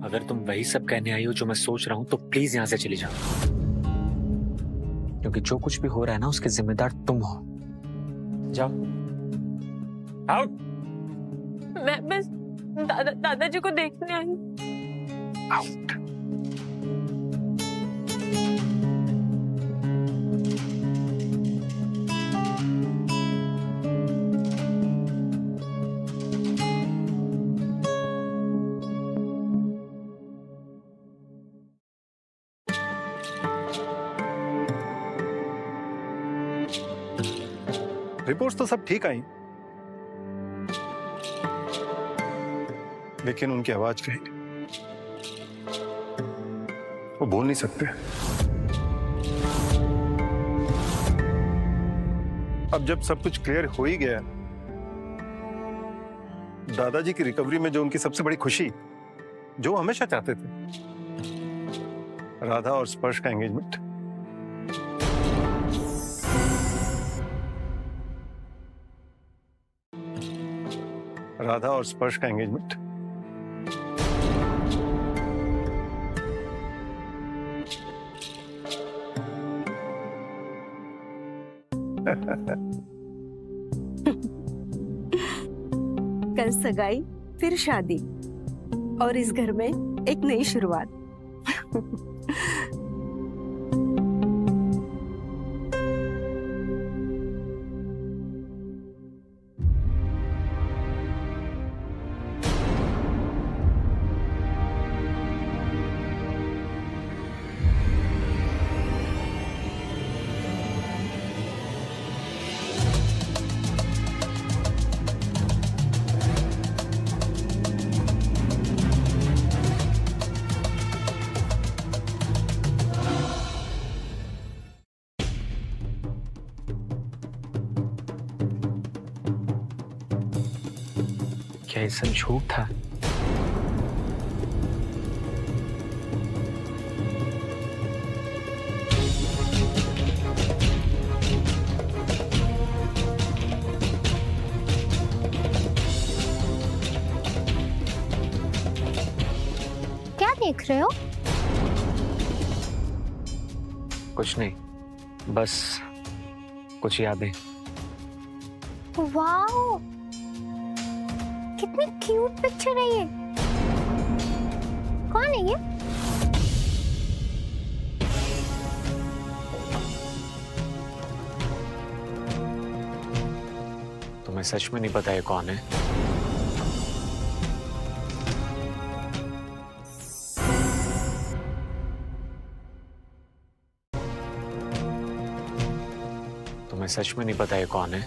अगर तुम वही सब कहने आई हो जो मैं सोच रहा हूं, तो प्लीज यहां से चली जाओ, क्योंकि जो कुछ भी हो रहा है ना, उसके जिम्मेदार तुम हो। जाओ आउट। मैं बस दादाजी को देखने आई हूं। आउट। रिपोर्ट्स तो सब ठीक आई, लेकिन उनकी आवाज कहीं वो बोल नहीं सकते। अब जब सब कुछ क्लियर हो ही गया, दादाजी की रिकवरी में जो उनकी सबसे बड़ी खुशी, जो हमेशा चाहते थे, राधा और स्पर्श का एंगेजमेंट, राधा और स्पर्श का एंगेजमेंट। कल सगाई, फिर शादी, और इस घर में एक नई शुरुआत। क्या ये सब झूठ था? क्या देख रहे हो? कुछ नहीं, बस कुछ यादें। वाओ, कितनी क्यूट पिक्चर है ये। कौन है ये? तुम्हें सच में नहीं पता ये कौन है? तुम्हें सच में नहीं पता ये कौन है?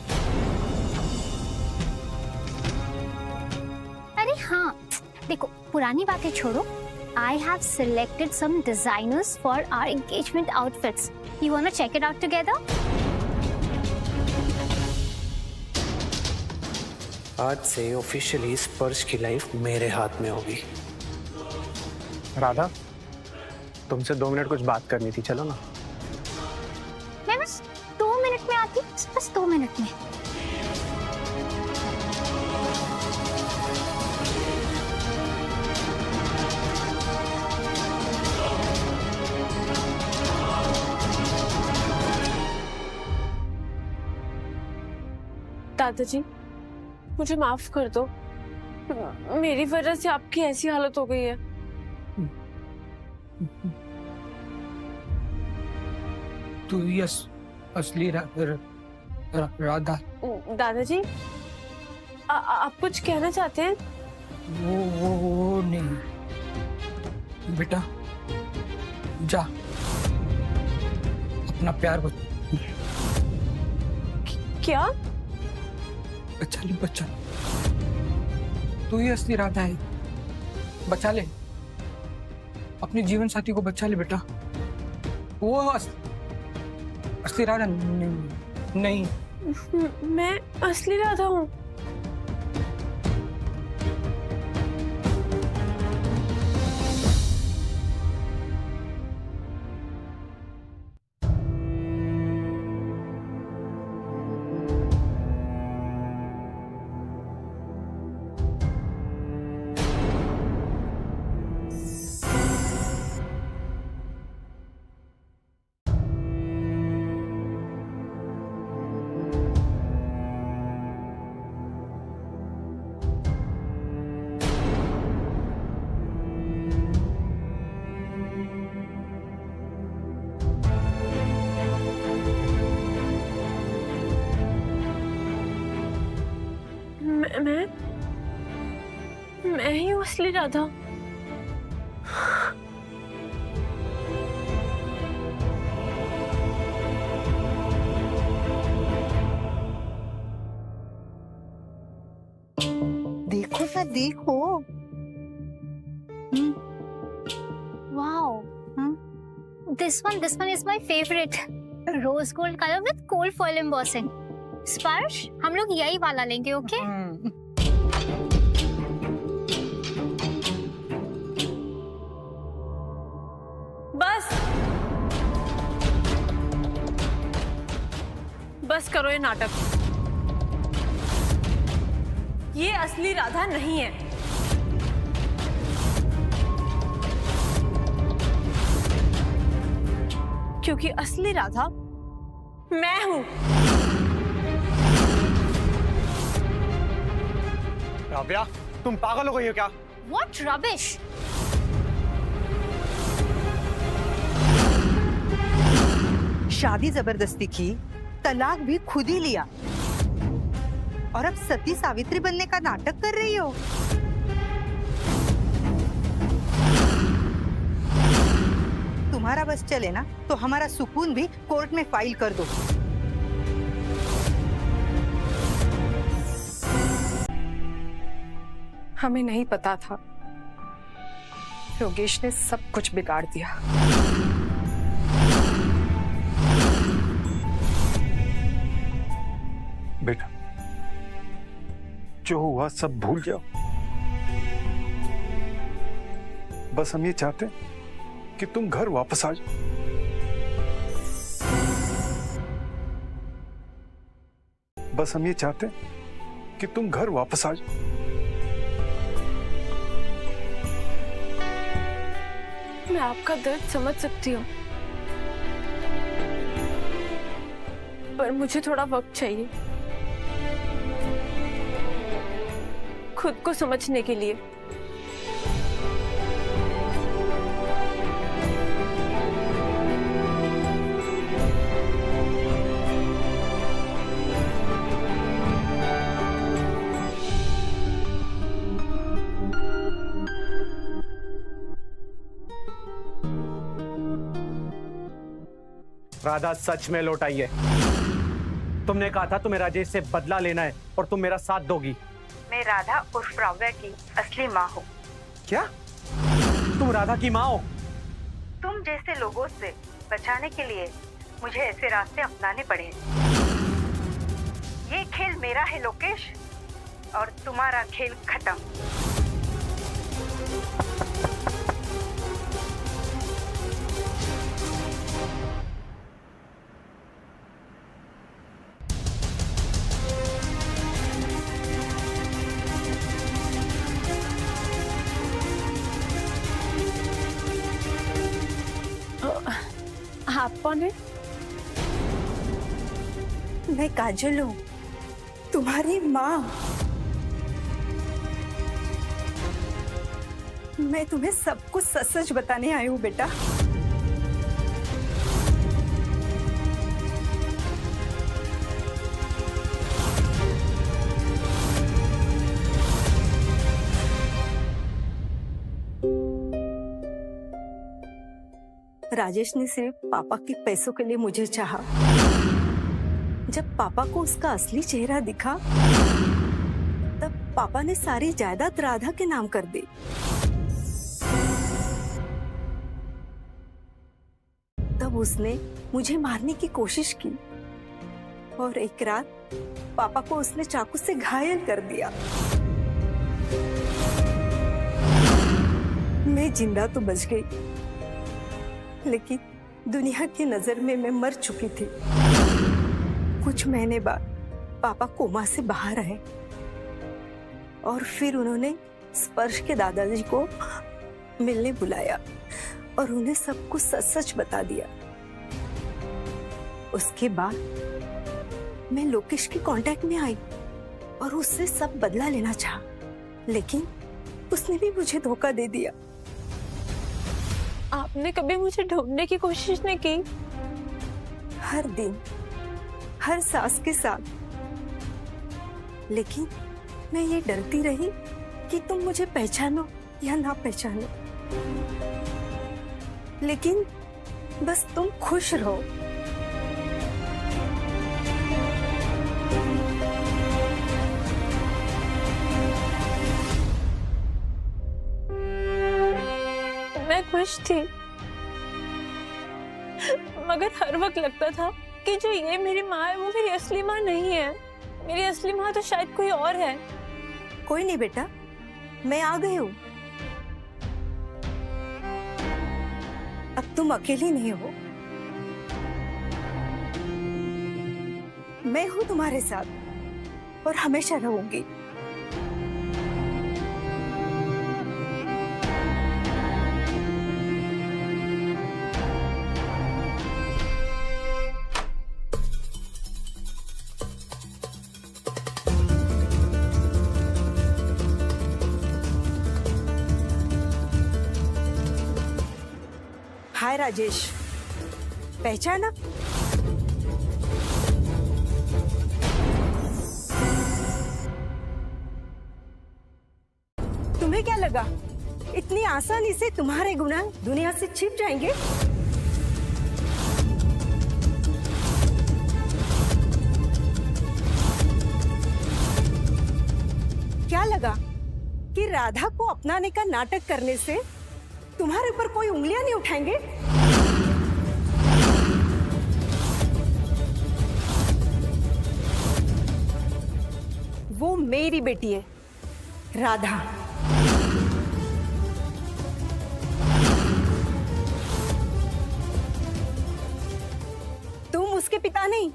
अरे हाँ, देखो पुरानी बातें छोड़ो। I have selected some designers for our engagement outfits. You wanna check it out together? आज से ऑफिशियली स्पर्श की लाइफ मेरे हाथ में होगी। राधा, तुमसे 2 मिनट कुछ बात करनी थी, चलो ना। मैं बस 2 मिनट में आती, बस 2 मिनट में। दादाजी, मुझे माफ कर दो। मेरी वजह से आपकी ऐसी हालत हो गई है। तू यस असली राधा। दादाजी, आप कुछ कहना चाहते हैं? वो नहीं बेटा, जा अपना प्यार क्या? बचा ले, बच्चा। तू ही असली राधा है, बचा ले अपने जीवन साथी को, बचा ले बेटा। वो असली राधा नहीं। मैं असली राधा हूँ। मैं ही हूँ असली राधा। देखो ना, देखो। Wow, this one is my favorite. Rose gold color with gold foil embossing. स्पर्श, हम लोग यही वाला लेंगे, ओके? बस करो ये नाटक। ये असली राधा नहीं है। क्योंकि असली राधा मैं हूं। राव्या, तुम पागल हो गई हो क्या? What rubbish! शादी जबरदस्ती की, तलाक भी खुद ही लिया, और अब सती सावित्री बनने का नाटक कर रही हो। तुम्हारा बस चले ना तो हमारा सुकून भी कोर्ट में फाइल कर दो। हमें नहीं पता था, योगेश ने सब कुछ बिगाड़ दिया। बेटा, जो हुआ सब भूल जाओ। बस हम ये चाहते हैं कि तुम घर वापस आ जाओ। बस हम ये चाहते हैं कि तुम घर वापस आ जाओ। मैं आपका दर्द समझ सकती हूँ, पर मुझे थोड़ा वक्त चाहिए खुद को समझने के लिए। राधा सच में लौट आई है। तुमने कहा था तुम्हें राजेश से बदला लेना है और तुम मेरा साथ दोगी। मैं राधा उर्फ राव्या की असली माँ हूँ। क्या तुम राधा की माँ हो? तुम जैसे लोगों से बचाने के लिए मुझे ऐसे रास्ते अपनाने पड़े। ये खेल मेरा है लोकेश, और तुम्हारा खेल खत्म। आप कौन है? मैं काजल हूँ, तुम्हारी माँ। मैं तुम्हें सब कुछ सच सच बताने आई हूँ बेटा। राजेश ने सिर्फ पापा के पैसों के लिए मुझे चाहा। जब पापा को उसका असली चेहरा दिखा, तब पापा ने सारी जायदाद राधा के नाम कर दी। तब उसने मुझे मारने की कोशिश की और एक रात पापा को उसने चाकू से घायल कर दिया। मैं जिंदा तो बच गई, लेकिन दुनिया की नजर में मैं मर चुकी थी। कुछ महीने बाद पापा कोमा से बाहर आए और फिर उन्होंने स्पर्श के दादाजी को मिलने बुलाया और उन्हें सब कुछ सच सच बता दिया। उसके बाद मैं लोकेश के कांटेक्ट में आई और उससे सब बदला लेना चाहा, लेकिन उसने भी मुझे धोखा दे दिया। आपने कभी मुझे ढूंढने की कोशिश नहीं की? हर दिन, हर सांस के साथ, लेकिन मैं ये डरती रही कि तुम मुझे पहचानो या ना पहचानो। लेकिन बस तुम खुश रहो। मैं खुश थी, मगर हर वक्त लगता था कि जो ये मेरी माँ है वो मेरी असली माँ नहीं है। मेरी असली माँ तो शायद कोई और है। कोई नहीं बेटा, मैं आ गई हूँ। अब तुम अकेली नहीं हो, मैं हूँ तुम्हारे साथ और हमेशा रहूंगी। हाय राजेश, पहचाना? तुम्हें क्या लगा इतनी आसानी से तुम्हारे गुनाह दुनिया से छिप जाएंगे? क्या लगा कि राधा को अपनाने का नाटक करने से तुम्हारे ऊपर कोई उंगलियां नहीं उठाएंगे? वो मेरी बेटी है, राधा। तुम उसके पिता नहीं,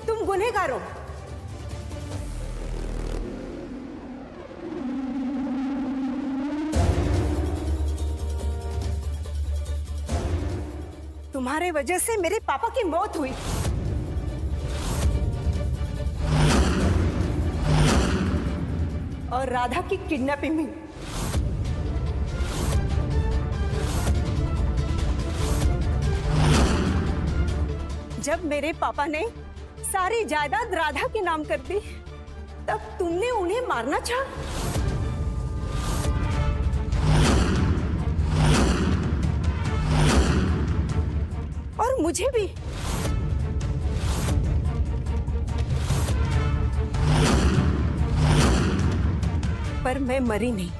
तुम गुनहगार हो। तुम्हारे वजह से मेरे पापा की मौत हुई। और राधा की किडनैपिंग हुई। जब मेरे पापा ने सारी जायदाद राधा के नाम कर दी, तब तुमने उन्हें मारना चाहा। और मुझे भी। पर मैं मरी नहीं,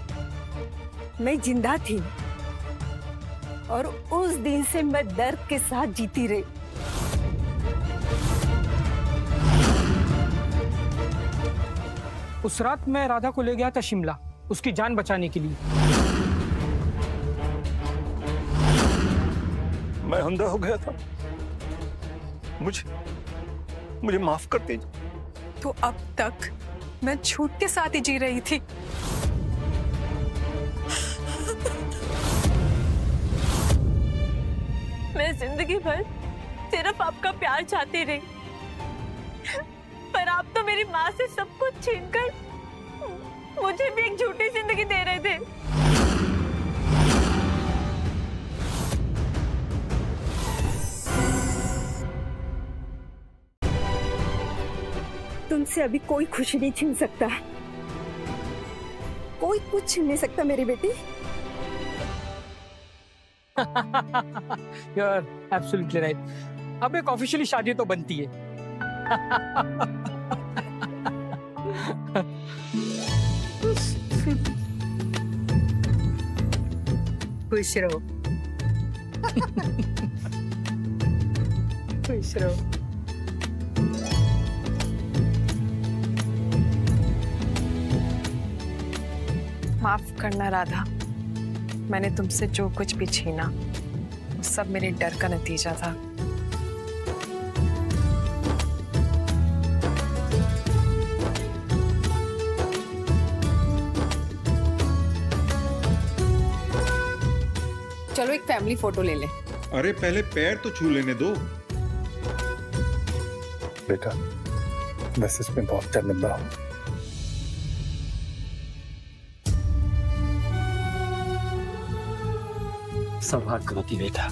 मैं जिंदा थी। और उस दिन से मैं दर्द के साथ जीती रही। उस रात मैं राधा को ले गया था शिमला, उसकी जान बचाने के लिए। मैं अंधा हो गया था, मुझे माफ कर दीजिए। तो अब तक मैं झूठ के साथ ही जी रही थी। मैं जिंदगी भर सिर्फ आपका प्यार चाहती रही, पर आप तो मेरी माँ से सब कुछ छीनकर मुझे भी एक झूठी जिंदगी दे रहे थे। तुमसे अभी कोई खुशी नहीं छीन सकता, कोई कुछ छीन नहीं सकता मेरी बेटी। You are absolutely right. अब एक ऑफिशियली शादी तो बनती है। खुश रहो। खुश रहो। माफ करना राधा, मैंने तुमसे जो कुछ भी छीना वो सब मेरे डर का नतीजा था। चलो एक फैमिली फोटो ले लें। अरे पहले पैर तो छू लेने दो। बेटा, बस इसमें बहुत शर्मिंदा हूं। सौभाग्यवती बेटा।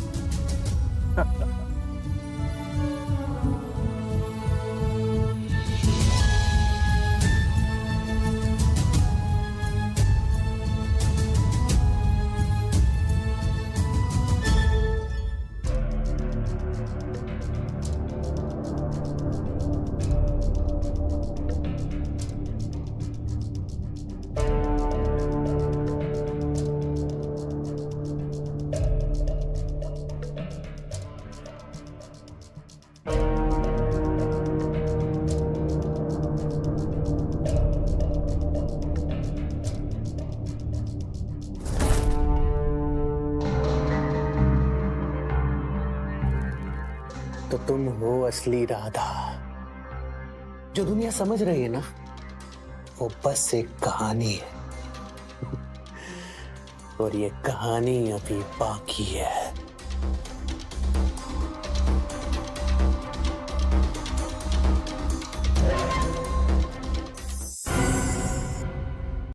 तो तुम हो असली राधा। जो दुनिया समझ रही है ना, वो बस एक कहानी है। और ये कहानी अभी बाकी है।